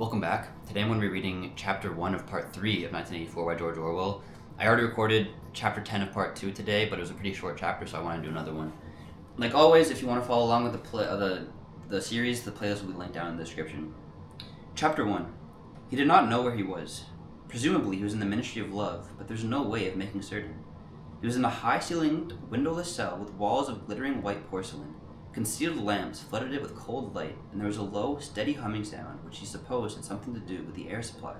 Welcome back. Today I'm going to be reading Chapter 1 of Part 3 of 1984 by George Orwell. I already recorded Chapter 10 of Part 2 today, but it was a pretty short chapter, so I want to do another one. Like always, if you want to follow along with the series, the playlist will be linked down in the description. Chapter 1. He did not know where he was. Presumably he was in the Ministry of Love, but there's no way of making certain. He was in a high-ceilinged, windowless cell with walls of glittering white porcelain. Concealed lamps flooded it with cold light, and there was a low, steady humming sound which he supposed had something to do with the air supply.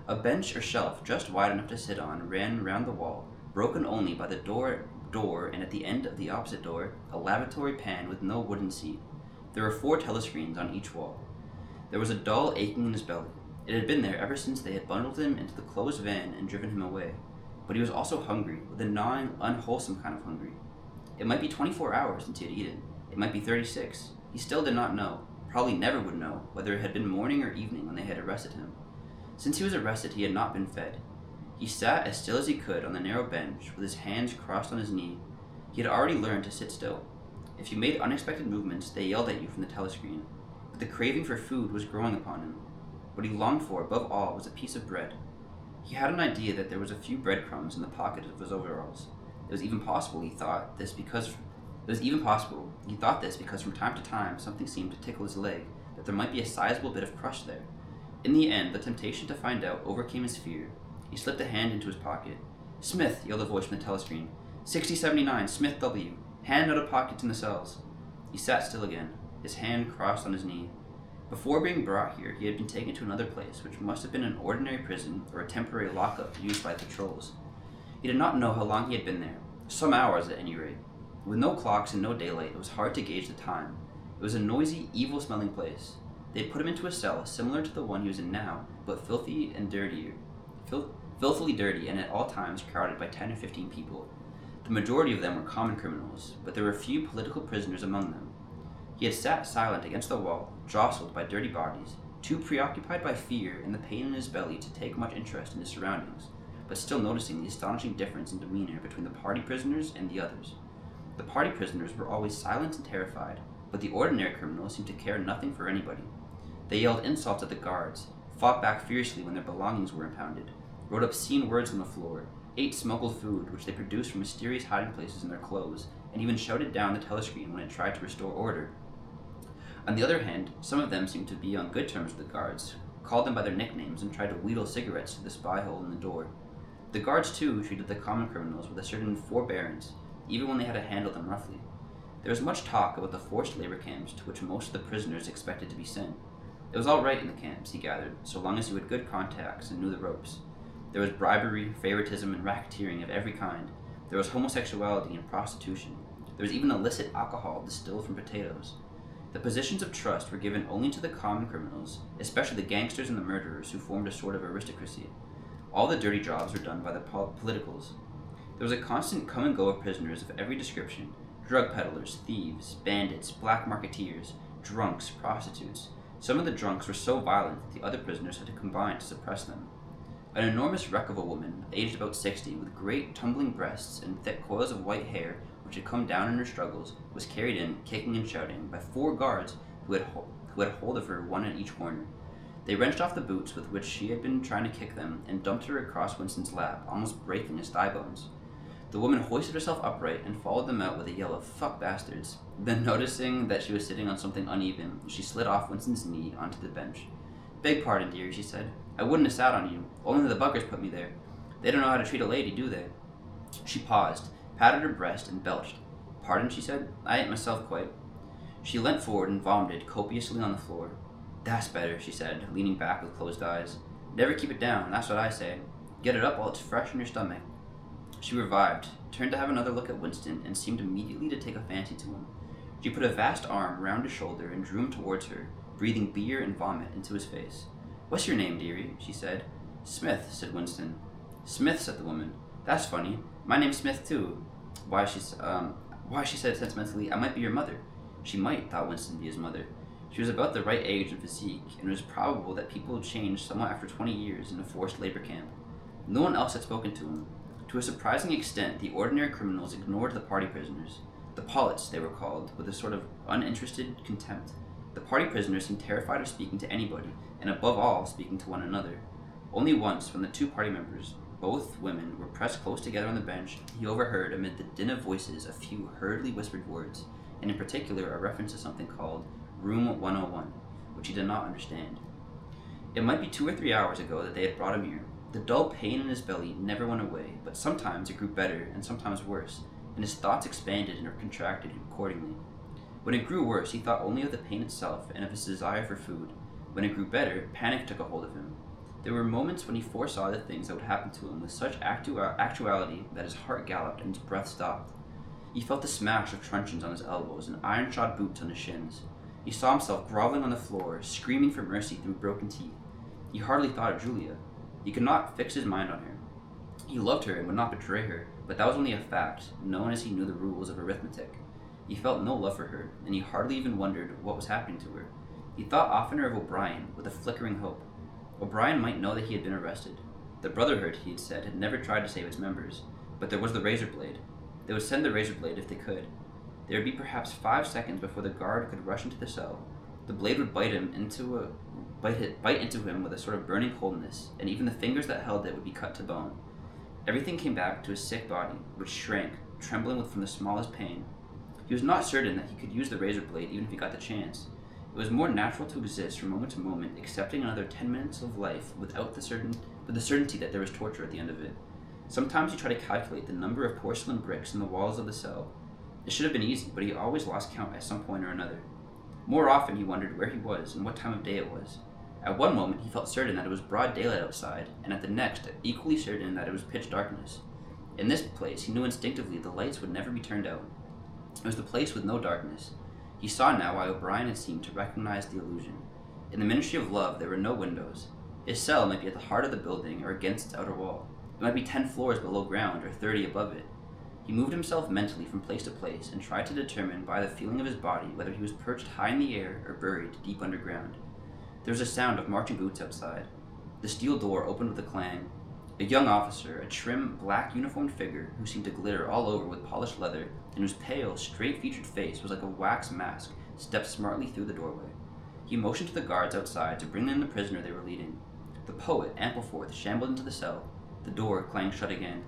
A bench or shelf just wide enough to sit on ran round the wall, broken only by the door, and at the end of the opposite door, a lavatory pan with no wooden seat. There were 4 telescreens on each wall. There was a dull aching in his belly. It had been there ever since they had bundled him into the closed van and driven him away. But he was also hungry, with a gnawing, unwholesome kind of hungry. It might be 24 hours since he had eaten. It might be 36. He still did not know, probably never would know, whether it had been morning or evening when they had arrested him. Since he was arrested, he had not been fed. He sat as still as he could on the narrow bench, with his hands crossed on his knee. He had already learned to sit still. If you made unexpected movements, they yelled at you from the telescreen. But the craving for food was growing upon him. What he longed for, above all, was a piece of bread. He had an idea that there was a few breadcrumbs in the pocket of his overalls. It was even possible, he thought this because from time to time something seemed to tickle his leg, that there might be a sizable bit of crust there. In the end, the temptation to find out overcame his fear. He slipped a hand into his pocket. "Smith," yelled a voice from the telescreen. 6079, Smith W. Hand out of pockets in the cells. He sat still again, his hand crossed on his knee. Before being brought here, he had been taken to another place, which must have been an ordinary prison or a temporary lockup used by patrols. He did not know how long he had been there. Some hours, at any rate. With no clocks and no daylight, it was hard to gauge the time. It was a noisy, evil-smelling place. They had put him into a cell similar to the one he was in now, but filthily dirty, and at all times crowded by 10 or 15 people. The majority of them were common criminals, but there were few political prisoners among them. He had sat silent against the wall, jostled by dirty bodies, too preoccupied by fear and the pain in his belly to take much interest in his surroundings, but still noticing the astonishing difference in demeanor between the party prisoners and the others. The party prisoners were always silent and terrified, but the ordinary criminals seemed to care nothing for anybody. They yelled insults at the guards, fought back fiercely when their belongings were impounded, wrote obscene words on the floor, ate smuggled food which they produced from mysterious hiding places in their clothes, and even shouted down the telescreen when it tried to restore order. On the other hand, some of them seemed to be on good terms with the guards, called them by their nicknames, and tried to wheedle cigarettes through the spy hole in the door. The guards, too, treated the common criminals with a certain forbearance, even when they had to handle them roughly. There was much talk about the forced labor camps to which most of the prisoners expected to be sent. It was all right in the camps, he gathered, so long as you had good contacts and knew the ropes. There was bribery, favoritism, and racketeering of every kind. There was homosexuality and prostitution. There was even illicit alcohol distilled from potatoes. The positions of trust were given only to the common criminals, especially the gangsters and the murderers who formed a sort of aristocracy. All the dirty jobs were done by the politicals. There was a constant come and go of prisoners of every description: drug peddlers, thieves, bandits, black marketeers, drunks, prostitutes. Some of the drunks were so violent that the other prisoners had to combine to suppress them. An enormous wreck of a woman, aged about 60, with great tumbling breasts and thick coils of white hair which had come down in her struggles, was carried in, kicking and shouting, by 4 guards who had hold of her, one at each corner. They wrenched off the boots with which she had been trying to kick them, and dumped her across Winston's lap, almost breaking his thigh bones. The woman hoisted herself upright and followed them out with a yell of "fuck bastards." Then, noticing that she was sitting on something uneven, she slid off Winston's knee onto the bench. "Beg pardon, dearie," she said. "I wouldn't have sat on you. Only the buggers put me there. They don't know how to treat a lady, do they?" She paused, patted her breast, and belched. "Pardon," she said. "I ain't myself quite." She leant forward and vomited copiously on the floor. "That's better," she said, leaning back with closed eyes. "Never keep it down, that's what I say. Get it up while it's fresh in your stomach." She revived, turned to have another look at Winston, and seemed immediately to take a fancy to him. She put a vast arm round his shoulder and drew him towards her, breathing beer and vomit into his face. "What's your name, dearie?" she said. "Smith," said Winston. "Smith," said the woman. "That's funny. My name's Smith, too." Why, she said sentimentally, "I might be your mother." She might, thought Winston, be his mother. She was about the right age and physique, and it was probable that people changed somewhat after 20 years in a forced labor camp. No one else had spoken to him. To a surprising extent, the ordinary criminals ignored the party prisoners. The polyps, they were called, with a sort of uninterested contempt. The party prisoners seemed terrified of speaking to anybody, and above all, speaking to one another. Only once, when the two party members, both women, were pressed close together on the bench, he overheard, amid the din of voices, a few hurriedly whispered words, and in particular a reference to something called Room 101, which he did not understand. It might be 2 or 3 hours ago that they had brought him here. The dull pain in his belly never went away, but sometimes it grew better and sometimes worse, and his thoughts expanded and contracted accordingly. When it grew worse, he thought only of the pain itself and of his desire for food. When it grew better, panic took a hold of him. There were moments when he foresaw the things that would happen to him with such actuality that his heart galloped and his breath stopped. He felt the smash of truncheons on his elbows and iron-shod boots on his shins. He saw himself groveling on the floor, screaming for mercy through broken teeth. He hardly thought of Julia. He could not fix his mind on her. He loved her and would not betray her, but that was only a fact, known as he knew the rules of arithmetic. He felt no love for her, and he hardly even wondered what was happening to her. He thought oftener of O'Brien, with a flickering hope. O'Brien might know that he had been arrested. The Brotherhood, he had said, had never tried to save its members, but there was the razor blade. They would send the razor blade if they could. There would be perhaps 5 seconds before the guard could rush into the cell. The blade would bite into him with a sort of burning coldness, and even the fingers that held it would be cut to bone. Everything came back to his sick body, which shrank, trembling from the smallest pain. He was not certain that he could use the razor blade even if he got the chance. It was more natural to exist from moment to moment, accepting another 10 minutes of life with the certainty that there was torture at the end of it. Sometimes he tried to calculate the number of porcelain bricks in the walls of the cell. It should have been easy, but he always lost count at some point or another. More often he wondered where he was and what time of day it was. At one moment he felt certain that it was broad daylight outside, and at the next equally certain that it was pitch darkness. In this place he knew instinctively the lights would never be turned out. It was the place with no darkness. He saw now why O'Brien had seemed to recognize the illusion. In the Ministry of Love there were no windows. His cell might be at the heart of the building or against its outer wall. It might be 10 floors below ground or 30 above it. He moved himself mentally from place to place and tried to determine by the feeling of his body whether he was perched high in the air or buried deep underground. There was a sound of marching boots outside. The steel door opened with a clang. A young officer, a trim, black uniformed figure who seemed to glitter all over with polished leather and whose pale, straight-featured face was like a wax mask, stepped smartly through the doorway. He motioned to the guards outside to bring in the prisoner they were leading. The poet, Ampleforth, shambled into the cell. The door clanged shut again.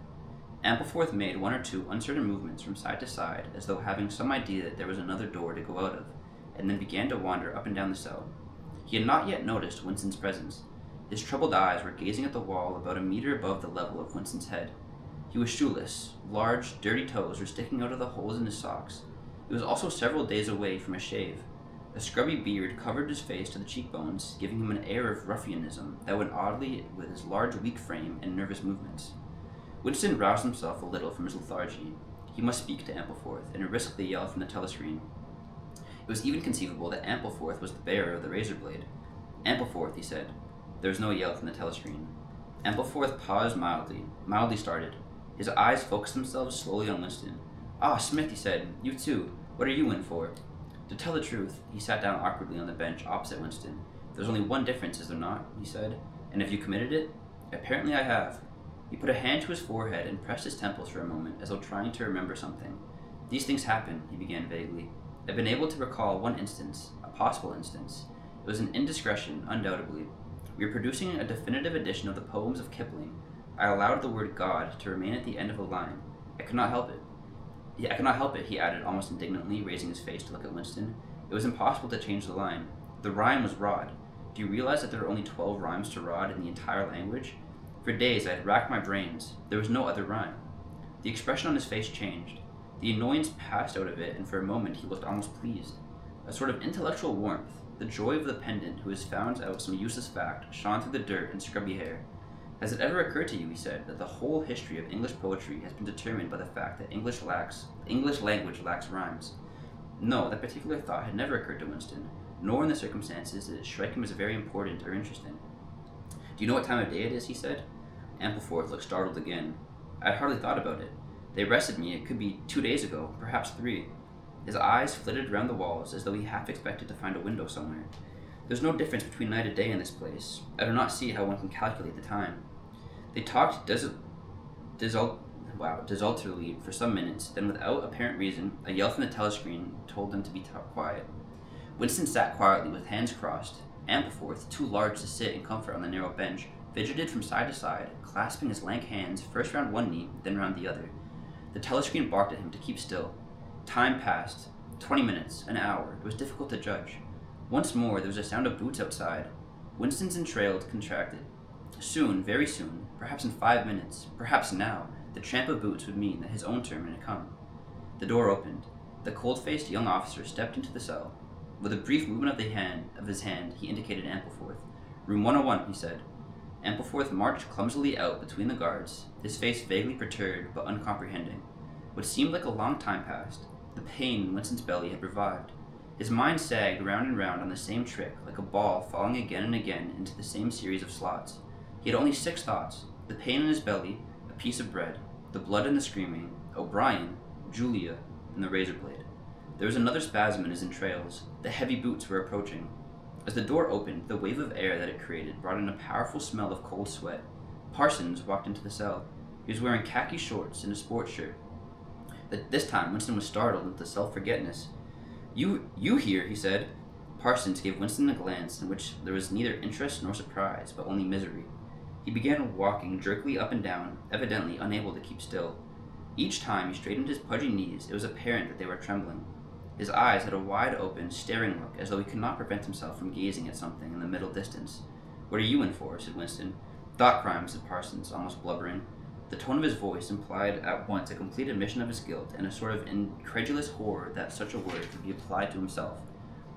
Ampleforth made 1 or 2 uncertain movements from side to side, as though having some idea that there was another door to go out of, and then began to wander up and down the cell. He had not yet noticed Winston's presence. His troubled eyes were gazing at the wall about a meter above the level of Winston's head. He was shoeless. Large, dirty toes were sticking out of the holes in his socks. He was also several days away from a shave. A scrubby beard covered his face to the cheekbones, giving him an air of ruffianism that went oddly with his large, weak frame and nervous movements. Winston roused himself a little from his lethargy. He must speak to Ampleforth, and risk the yell from the telescreen. It was even conceivable that Ampleforth was the bearer of the razor blade. "Ampleforth," he said. There was no yell from the telescreen. Ampleforth paused mildly started. His eyes focused themselves slowly on Winston. "Ah, Smith," he said. "You too. What are you in for?" To tell the truth, he sat down awkwardly on the bench opposite Winston. "There's only one difference, is there not?" he said. "And have you committed it?" "Apparently I have." He put a hand to his forehead and pressed his temples for a moment, as though trying to remember something. "These things happen," he began vaguely. "I've been able to recall one instance, a possible instance. It was an indiscretion, undoubtedly. We were producing a definitive edition of the poems of Kipling. I allowed the word God to remain at the end of a line. I could not help it. I could not help it," he added almost indignantly, raising his face to look at Winston. "It was impossible to change the line. The rhyme was rod. Do you realize that there are only 12 rhymes to rod in the entire language? For days I had racked my brains. There was no other rhyme." The expression on his face changed. The annoyance passed out of it, and for a moment he looked almost pleased. A sort of intellectual warmth, the joy of the pedant who has found out some useless fact, shone through the dirt and scrubby hair. "Has it ever occurred to you," he said, "that the whole history of English poetry has been determined by the fact that English language lacks rhymes?" No, that particular thought had never occurred to Winston, nor in the circumstances did it strike him as very important or interesting. "Do you know what time of day it is?" he said. Ampleforth looked startled again. "I had hardly thought about it. They arrested me, it could be 2 days ago, perhaps 3. His eyes flitted round the walls as though he half expected to find a window somewhere. "There's no difference between night and day in this place. I do not see how one can calculate the time." They talked desultorily for some minutes, then without apparent reason, a yell from the telescreen told them to be quiet. Winston sat quietly with hands crossed. Ampleforth, too large to sit in comfort on the narrow bench, fidgeted from side to side, clasping his lank hands first round one knee, then round the other. The telescreen barked at him to keep still. Time passed. 20 minutes, an hour. It was difficult to judge. Once more, there was a sound of boots outside. Winston's entrails contracted. Soon, very soon, perhaps in 5 minutes, perhaps now, the tramp of boots would mean that his own turn had come. The door opened. The cold-faced young officer stepped into the cell. With a brief movement of his hand, he indicated Ampleforth. "Room 101, he said. Ampleforth marched clumsily out between the guards, his face vaguely perturbed but uncomprehending. What seemed like a long time passed. The pain in Winston's belly had revived. His mind sagged round and round on the same trick, like a ball falling again and again into the same series of slots. He had only 6 thoughts: the pain in his belly, a piece of bread, the blood and the screaming, O'Brien, Julia, and the razor blade. There was another spasm in his entrails. The heavy boots were approaching. As the door opened, the wave of air that it created brought in a powerful smell of cold sweat. Parsons walked into the cell. He was wearing khaki shorts and a sports shirt. This time, Winston was startled into self-forgetfulness. You here, he said. Parsons gave Winston a glance in which there was neither interest nor surprise, but only misery. He began walking jerkily up and down, evidently unable to keep still. Each time he straightened his pudgy knees, it was apparent that they were trembling. His eyes had a wide-open, staring look, as though he could not prevent himself from gazing at something in the middle distance. "What are you in for?" said Winston. "Thought crime," said Parsons, almost blubbering. The tone of his voice implied at once a complete admission of his guilt and a sort of incredulous horror that such a word could be applied to himself.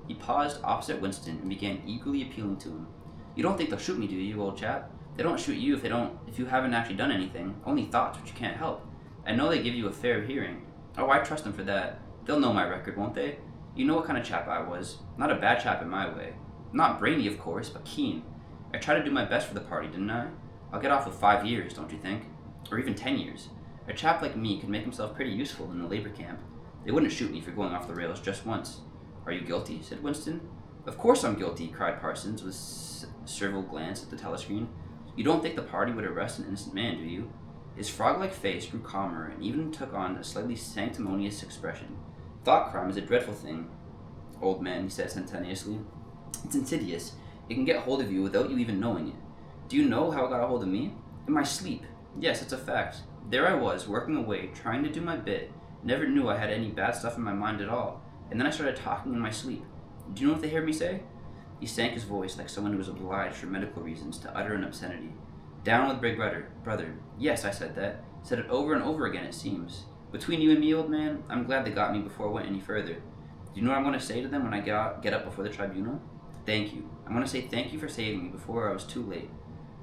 He paused opposite Winston and began eagerly appealing to him. "You don't think they'll shoot me, do you, old chap? They don't shoot you if you haven't actually done anything, only thoughts which you can't help. I know they give you a fair hearing. Oh, I trust them for that. They'll know my record, won't they? You know what kind of chap I was. Not a bad chap in my way. Not brainy, of course, but keen. I tried to do my best for the party, didn't I? I'll get off with 5 years, don't you think? Or even 10 years. A chap like me could make himself pretty useful in a labor camp. They wouldn't shoot me for going off the rails just once." "Are you guilty?" said Winston. "Of course I'm guilty," cried Parsons with a servile glance at the telescreen. "You don't think the party would arrest an innocent man, do you?" His frog-like face grew calmer and even took on a slightly sanctimonious expression. "Thought crime is a dreadful thing, old man," he said sententiously. "It's insidious. It can get hold of you without you even knowing it. Do you know how it got a hold of me? In my sleep. Yes, it's a fact. There I was, working away, trying to do my bit. Never knew I had any bad stuff in my mind at all. And then I started talking in my sleep. Do you know what they heard me say?" He sank his voice like someone who was obliged for medical reasons to utter an obscenity. "Down with Big Brother. Yes, I said that. Said it over and over again, it seems. Between you and me, old man, I'm glad they got me before it went any further. Do you know what I'm going to say to them when I get up before the tribunal? Thank you. I'm going to say thank you for saving me before I was too late."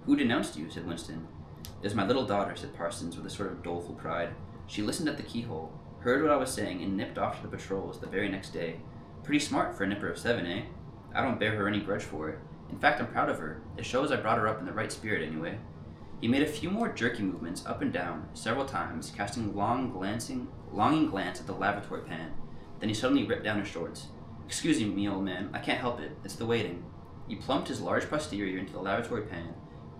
"Who denounced you?" said Winston. "It was my little daughter," said Parsons with a sort of doleful pride. "She listened at the keyhole, heard what I was saying, and nipped off to the patrols the very next day. Pretty smart for a nipper of 7, eh? I don't bear her any grudge for it. In fact, I'm proud of her. It shows I brought her up in the right spirit anyway." He made a few more jerky movements up and down, several times, casting a longing glance at the lavatory pan. Then he suddenly ripped down his shorts. "Excuse me, old man, I can't help it. It's the waiting." He plumped his large posterior into the lavatory pan.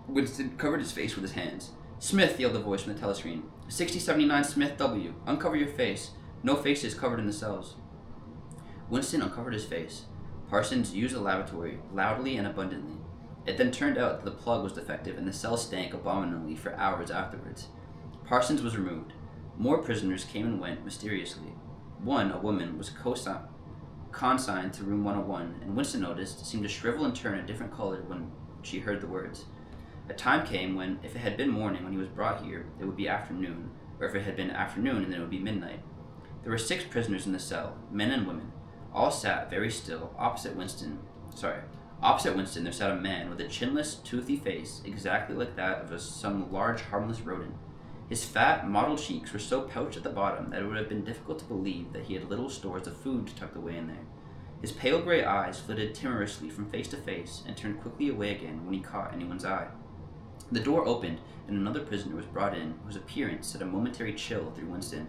Winston covered his face with his hands. "Smith," yelled the voice from the telescreen. 6079 Smith W. Uncover your face. No faces covered in the cells." Winston uncovered his face. Parsons used the lavatory loudly and abundantly. It then turned out that the plug was defective and the cell stank abominably for hours afterwards. Parsons was removed. More prisoners came and went mysteriously. One, a woman, was consigned to room 101, and Winston noticed seemed to shrivel and turn a different color when she heard the words. A time came when, if it had been morning when he was brought here, it would be afternoon, or if it had been afternoon, then it would be midnight. There were 6 prisoners in the cell, men and women. All sat very still. Opposite Winston there sat a man with a chinless, toothy face, exactly like that of some large, harmless rodent. His fat, mottled cheeks were so pouched at the bottom that it would have been difficult to believe that he had little stores of food tucked away in there. His pale gray eyes flitted timorously from face to face and turned quickly away again when he caught anyone's eye. The door opened, and another prisoner was brought in, whose appearance set a momentary chill through Winston.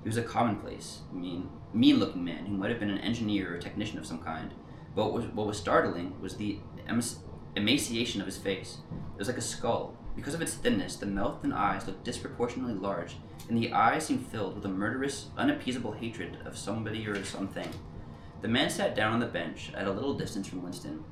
He was a commonplace, mean-looking man who might have been an engineer or a technician of some kind. But what was startling was the emaciation of his face. It was like a skull. Because of its thinness, the mouth and eyes looked disproportionately large, and the eyes seemed filled with a murderous, unappeasable hatred of somebody or something. The man sat down on the bench at a little distance from Winston.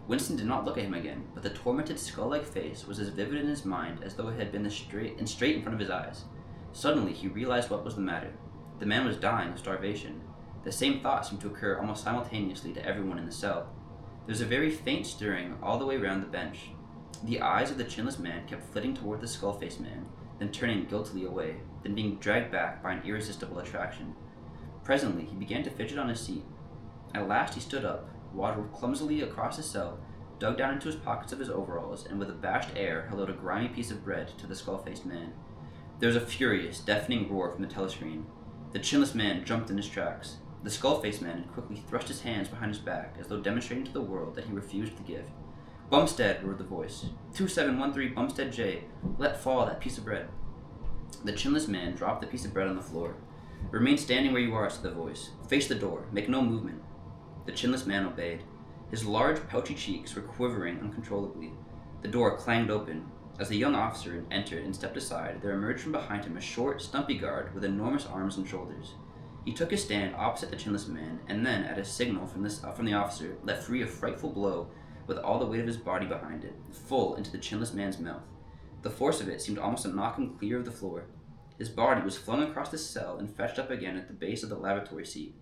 Winston did not look at him again, but the tormented skull-like face was as vivid in his mind as though it had been straight in front of his eyes. Suddenly, he realized what was the matter. The man was dying of starvation. The same thought seemed to occur almost simultaneously to everyone in the cell. There was a very faint stirring all the way round the bench. The eyes of the chinless man kept flitting toward the skull-faced man, then turning guiltily away, then being dragged back by an irresistible attraction. Presently, he began to fidget on his seat. At last he stood up, waddled clumsily across the cell, dug down into his pockets of his overalls, and with a bashed air held out a grimy piece of bread to the skull-faced man. There was a furious, deafening roar from the telescreen. The chinless man jumped in his tracks. The skull-faced man had quickly thrust his hands behind his back, as though demonstrating to the world that he refused the gift. "Bumstead," roared the voice. "2713 Bumstead J. Let fall that piece of bread." The chinless man dropped the piece of bread on the floor. "Remain standing where you are," said the voice. "Face the door. Make no movement." The chinless man obeyed. His large, pouchy cheeks were quivering uncontrollably. The door clanged open. As the young officer entered and stepped aside, there emerged from behind him a short, stumpy guard with enormous arms and shoulders. He took his stand opposite the chinless man, and then, at a signal from the officer, let free a frightful blow with all the weight of his body behind it, full into the chinless man's mouth. The force of it seemed almost to knock him clear of the floor. His body was flung across the cell and fetched up again at the base of the lavatory seat.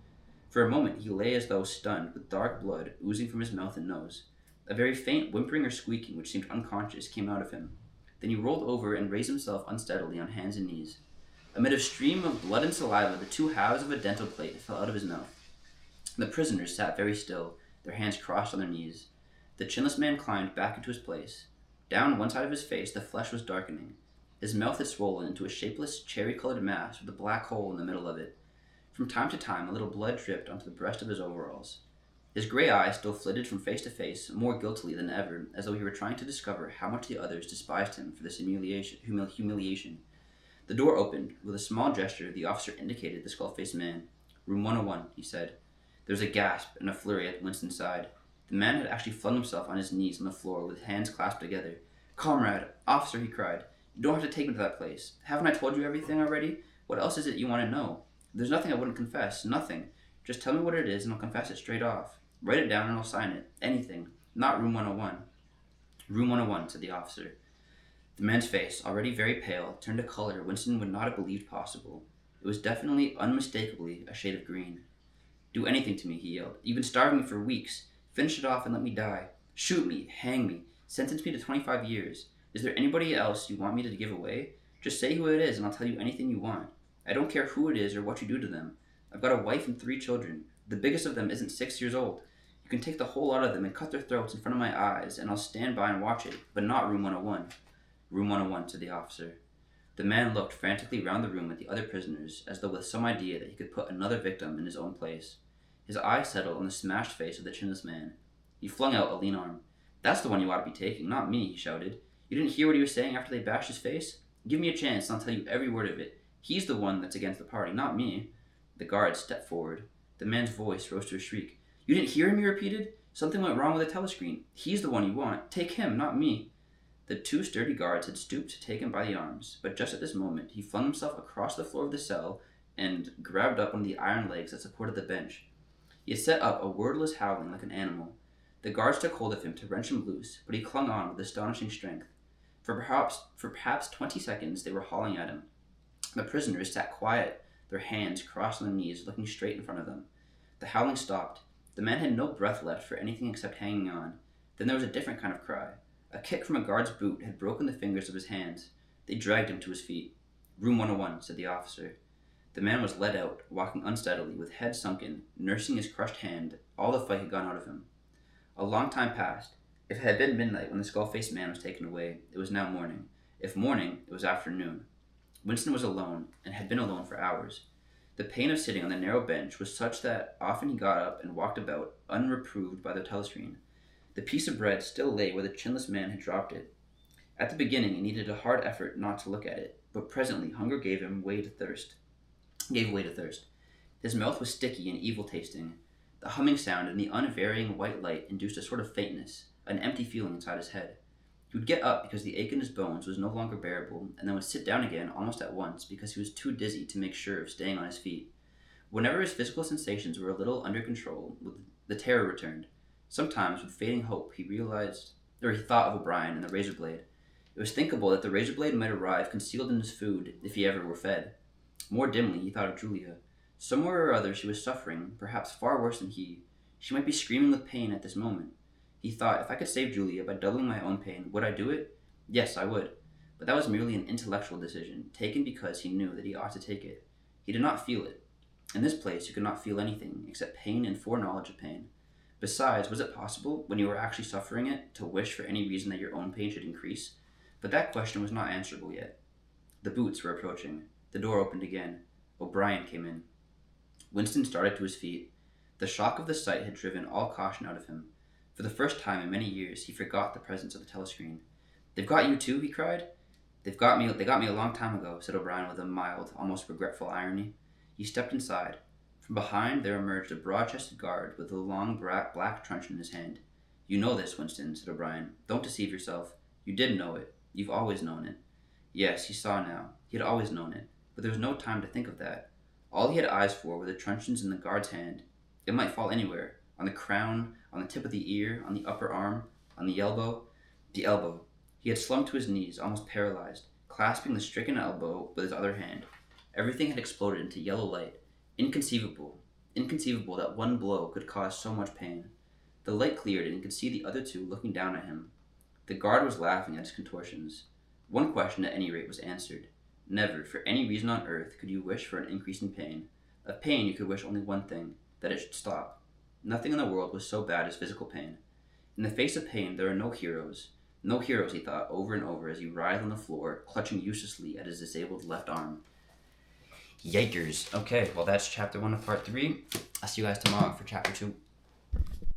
For a moment he lay as though stunned, with dark blood oozing from his mouth and nose. A very faint whimpering or squeaking, which seemed unconscious, came out of him. Then he rolled over and raised himself unsteadily on hands and knees. Amid a stream of blood and saliva, the two halves of a dental plate fell out of his mouth. The prisoners sat very still, their hands crossed on their knees. The chinless man climbed back into his place. Down one side of his face, the flesh was darkening. His mouth had swollen into a shapeless, cherry-colored mass with a black hole in the middle of it. From time to time, a little blood dripped onto the breast of his overalls. His gray eyes still flitted from face to face, more guiltily than ever, as though he were trying to discover how much the others despised him for this humiliation. The door opened. With a small gesture, the officer indicated the skull-faced man. "Room 101, he said. There was a gasp and a flurry at Winston's side. The man had actually flung himself on his knees on the floor with hands clasped together. "Comrade, officer," he cried, "you don't have to take me to that place. Haven't I told you everything already? What else is it you want to know? There's nothing I wouldn't confess, nothing. Just tell me what it is and I'll confess it straight off. Write it down and I'll sign it. Anything. Not room 101. "Room 101, said the officer. The man's face, already very pale, turned a color Winston would not have believed possible. It was definitely, unmistakably, a shade of green. "Do anything to me," he yelled. "You've been starving me for weeks. Finish it off and let me die. Shoot me, hang me, sentence me to 25 years. Is there anybody else you want me to give away? Just say who it is and I'll tell you anything you want. I don't care who it is or what you do to them. I've got a wife and 3 children. The biggest of them isn't 6 years old. You can take the whole lot of them and cut their throats in front of my eyes, and I'll stand by and watch it, but not room 101. "Room 101, said the officer. The man looked frantically round the room at the other prisoners, as though with some idea that he could put another victim in his own place. His eye settled on the smashed face of the chinless man. He flung out a lean arm. "That's the one you ought to be taking, not me," he shouted. "You didn't hear what he was saying after they bashed his face? Give me a chance and I'll tell you every word of it. He's the one that's against the party, not me." The guard stepped forward. The man's voice rose to a shriek. "You didn't hear him?" he repeated. "Something went wrong with the telescreen. He's the one you want. Take him, not me." The 2 sturdy guards had stooped to take him by the arms, but just at this moment he flung himself across the floor of the cell and grabbed up one of the iron legs that supported the bench. He had set up a wordless howling like an animal. The guards took hold of him to wrench him loose, but he clung on with astonishing strength. For perhaps 20 seconds they were hauling at him. The prisoners sat quiet, their hands crossed on their knees, looking straight in front of them. The howling stopped. The man had no breath left for anything except hanging on. Then there was a different kind of cry. A kick from a guard's boot had broken the fingers of his hands. They dragged him to his feet. "Room 101, said the officer. The man was led out, walking unsteadily, with head sunken, nursing his crushed hand. All the fight had gone out of him. A long time passed. If it had been midnight when the skull-faced man was taken away, it was now morning. If morning, it was afternoon. Winston was alone, and had been alone for hours. The pain of sitting on the narrow bench was such that often he got up and walked about, unreproved by the telescreen. The piece of bread still lay where the chinless man had dropped it. At the beginning, he needed a hard effort not to look at it, but presently hunger gave way to thirst. His mouth was sticky and evil-tasting. The humming sound and the unvarying white light induced a sort of faintness, an empty feeling inside his head. He would get up because the ache in his bones was no longer bearable, and then would sit down again almost at once because he was too dizzy to make sure of staying on his feet. Whenever his physical sensations were a little under control, the terror returned. Sometimes, with fading hope, he thought of O'Brien and the razor blade. It was thinkable that the razor blade might arrive concealed in his food if he ever were fed. More dimly, he thought of Julia. Somewhere or other, she was suffering, perhaps far worse than he. She might be screaming with pain at this moment. He thought, if I could save Julia by doubling my own pain, would I do it? Yes, I would. But that was merely an intellectual decision, taken because he knew that he ought to take it. He did not feel it. In this place, you could not feel anything except pain and foreknowledge of pain. Besides, was it possible, when you were actually suffering it, to wish for any reason that your own pain should increase? But that question was not answerable yet. The boots were approaching. The door opened again. O'Brien came in. Winston started to his feet. The shock of the sight had driven all caution out of him. For the first time in many years, he forgot the presence of the telescreen. "They've got you too?" he cried. They got me a long time ago," said O'Brien with a mild, almost regretful irony. He stepped inside. From behind there emerged a broad-chested guard with a long black truncheon in his hand. "You know this, Winston," said O'Brien. "Don't deceive yourself. You did know it. You've always known it." Yes, he saw now. He had always known it. But there was no time to think of that. All he had eyes for were the truncheons in the guard's hand. It might fall anywhere. On the crown, on the tip of the ear, on the upper arm, on the elbow. The elbow. He had slumped to his knees, almost paralyzed, clasping the stricken elbow with his other hand. Everything had exploded into yellow light. Inconceivable that one blow could cause so much pain. The light cleared and he could see the other two looking down at him. The guard was laughing at his contortions. One question at any rate was answered. Never, for any reason on earth, could you wish for an increase in pain. Of pain you could wish only one thing, that it should stop. Nothing in the world was so bad as physical pain. In the face of pain there are no heroes. No heroes, he thought over and over as he writhed on the floor, clutching uselessly at his disabled left arm. Yikers. Okay, well that's chapter 1 of part 3. I'll see you guys tomorrow for chapter 2.